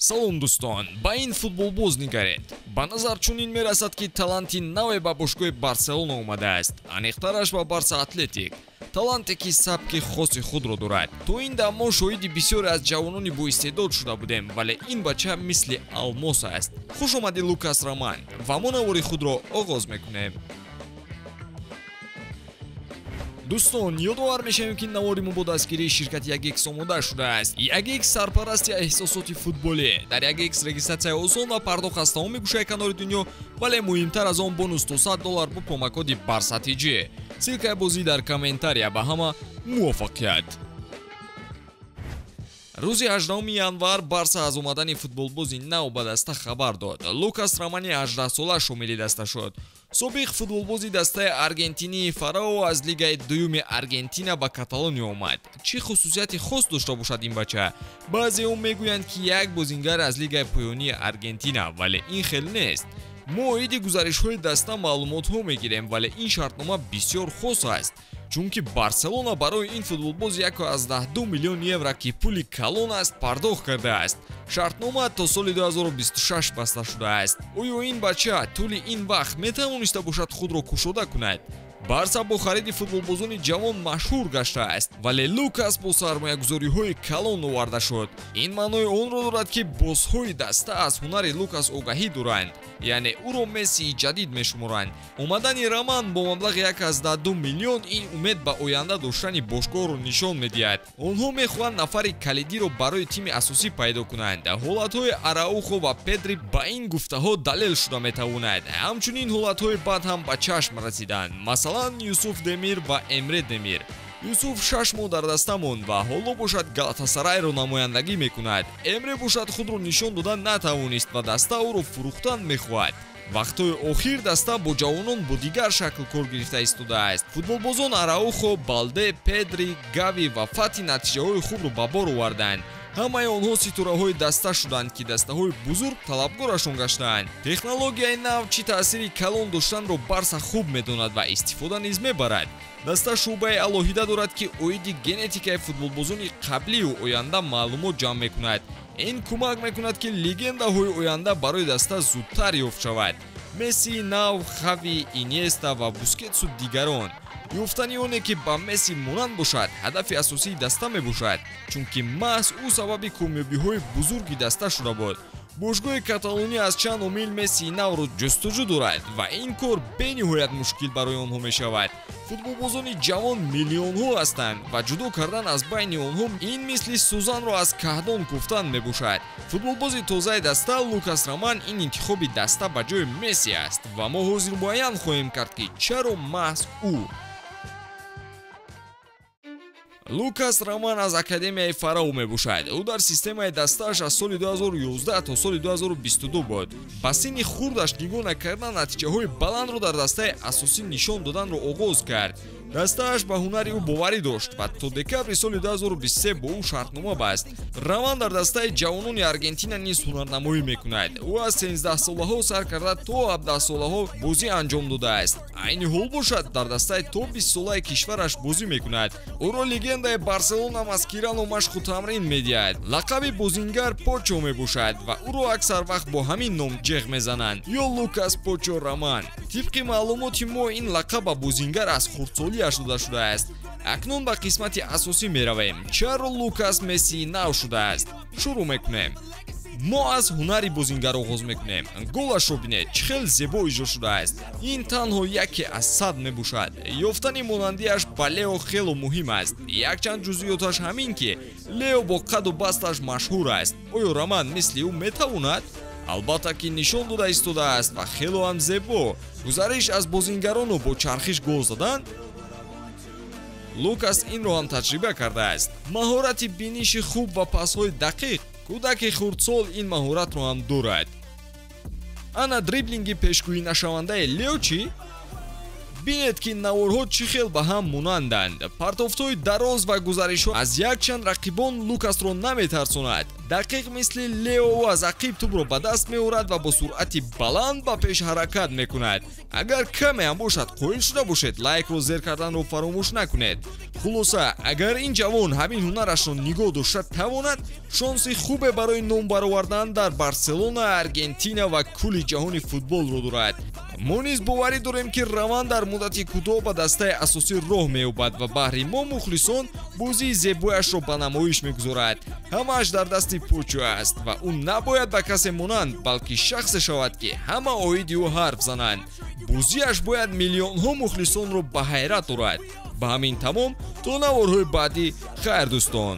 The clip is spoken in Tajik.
Салом дӯстон, ба ин футболбоз нигаред. Ба назар чунин мерасад ки таланти наве ба бошгоҳи Барселона омадааст, аниқтараш ба Барса Атлетик. Таланте ки сабки хоси худро дорад. То ин дам мо шоҳиди бисёре аз ҷавонони боистеъдод шуда будем, вале ин бача мисли алмос аст. Хуш омадӣ Лукас Роман ва мо навори худро оғоз мекунем. дӯстон, ёдовар мешавем ки навори мо бо дастгирии ширкати Yagex омода шудааст. Yagex сарпарасти эҳсосоти футболӣ. Дар Yagex регистратсияи осон ва пардохт аз тамоми гӯшаи канори дунё, вале муҳимтар аз он бонус $200 бо промокоди Barsatg. Силкаи бозӣ дар комментария. Ба ҳама муваффақият. рӯзи 18 январ Барса аз омадани футболбози нав ба даста хабар дод. Лукас Романи 18-сола шомили даста шуд. собиқ футболбози дастаи аргентинии Фарао аз лигаи дуюми Аргентина ба Каталония омад. Чӣ хусусияти хос дошта бошад ин бача? Баъзеҳо мегӯянд ки як бозингар аз лигаи поёнии Аргентина, вале ин хел нест. мо оиди гузаришҳои даста маълумотҳо мегирем, вале ин шартнома бисёр хос аст. чунки Барселона барои ин футболбоз 1.2 миллион евро ки пули калон аст пардохт кардааст. Шартнома то соли 2026 баста шудааст. оё ин бача тӯли ин вақт метавониста бошад худро кушода кунад? Барса бо хариди футболбозони ҷавон машҳур гаштааст, вале Лукас бо сармоягузориҳои калон оварда шуд. Ин маънои онро дорад ки бозҳои даста аз ҳунари Лукас огаҳӣ доранд, яъне ӯро Мессии ҷадид мешуморанд. омадани Роман бо маблағи 1.2 миллион ин умед ба оянда доштани бошгоҳро нишон медиҳад. онҳо мехоҳанд нафари калидиро барои тими асосӣ пайдо кунанд. ҳолатҳои Араухо ва Педри ба ин гуфтаҳо далел шуда метавонад. ҳамчунин ҳолатҳои бад ҳам ба чашм расиданд. Масалан, Юсуф Демир ва Эмре Демир. Юсуф 6 моҳ дар даста монд ва ҳоло бошад Галатасарайро намояндагӣ мекунад. Эмре бошад худро нишон дода натавонист ва даста ӯро фурӯхтан мехоҳад. вақтҳои охир даста бо ҷавонон бо дигар шакл кор гирифта истодааст. футболбозон Араухо, Балде, Педри, Гави ва Фати натиҷаҳои хубро ба бор оварданд. ҳамаи онҳо ситораҳои даста шуданд ки дастаҳои бузург талабгорашон гаштаанд. технологияи нав чӣ таъсири калон доштанро Барса хуб медонад ва истифода низ мебарад. даста шуъбаи алоҳида дорад ки оиди генетикаи футболбозони қабливу оянда маълумот ҷамъ мекунад. ин кӯмак мекунад ки легендаҳои оянда барои даста зудтар ёфт шавад. Месси, Нав, Хави, Иньеста ва Бускетсу дигарон. ёфтани оне ки ба Месси монанд бошад ҳадафи асосии даста мебошад, чунки маҳз ӯ сабаби комёбиҳои бузурги даста шуда буд. бошгоҳи Каталония аз чанд омил Мессии навро ҷустуҷӯ дорад ва ин кор бениҳоят мушкил барои онҳо мешавад. футболбозони ҷавон миллионҳо ҳастанд ва ҷудо кардан аз байни онҳо ин мисли сӯзанро аз каҳдон гуфтан мебошад. футболбози тозаи даста Лукас Роман ин интихоби даста ба ҷои Месси аст ва мо ҳозир муайян хоҳем кард ки чаро маҳз ӯ. Лукас Роман аз Академияи Фарао мебошад. ӯ дар системаи дастааш аз соли 2011 то соли 2022 буд. ба синни хурдаш нигоҳ накардан натиҷаҳои баландро дар дастаи асосӣ нишон доданро оғоз кард. дастааш ба ҳунари ӯ боварӣ дошт ва то декабри соли 2023 бо ӯ шартнома баст. Роман дар дастаи ҷавонони Аргентина низ ҳунарнамоӣ мекунад. ӯ аз 13-солаҳо сар карда то 17-солаҳо бозӣ анҷом додааст. айни ҳол бошад дар дастаи то 20-солаи кишвараш бозӣ мекунад. ӯро легендаи Барселона маскира номашқу тамрин медиҳад. лақаби бозингар Почо мебошад ва ӯро аксар вақт бо ҳамин ном ҷеғ мезананд, ё Лукас Почо Роман. тибқи маълумоти мо ин лақаб ба бозингар аз хурдсолиаш дода шудааст. акнун ба қисмати асосӣ меравем. чаро Лукас Мессии нав шудааст? шурӯъ мекунем. мо аз ҳунари бозингар оғоз мекунем. голашро бинед чӣ хел зебо иҷро шудааст. ин танҳо яке аз 100 мебошад. ёфтани монандиаш ба Лео хело муҳим аст. якчанд ҷузъиёташ ҳамин ки Лео бо қаду басташ машҳур аст. оё Роман мисли ӯ метавонад? албатта ки нишон дода истодааст ва хело ҳам зебо. гузариш аз бозингарону бо чархиш гол задан? Лукас инро ҳам таҷриба кардааст. маҳорати биниши хуб ва пасҳои дақиқ. кӯдаки хурдсол ин маҳоратро ҳам дорад. ана дриблинги пешгӯӣ нашавандаи Лео чӣ? бинед ки наворҳо чӣ хел ба ҳам монанданд. Партофтҳои дароз ва гузаришҳо аз якчанд рақибон Лукасро наметарсонад. дақиқ мисли Лео аз ақиб тӯбро ба даст меорад ва бо суръати баланд ба пеш ҳаракат мекунад. агар каме ҳам бошад қоил шуда бошед, лайкро зер карданро фаромӯш накунед. хулоса, агар ин ҷавон ҳамин ҳунарашро нигоҳ дошта тавонад, шонси хубе барои ном баровардан дар Барселона, Аргентина ва кулли ҷаҳони футболро дорад. мо низ боварӣ дорем ки раванд дар муддати кӯтоҳ ба дастаи асосӣ роҳ меёбад ва баҳри мо мухлисон бозии зебояшро ба намоиш мегузорад. ҳамааш дар дасти почо аст ва ӯ набояд ба касе монанд, балки шахсе шавад ки ҳама оиди ӯ ҳарф зананд. бозиаш бояд миллионҳо мухлисонро ба ҳайрат орад. ба ҳамин тамом, то наворҳои баъдӣ хайр дӯстон.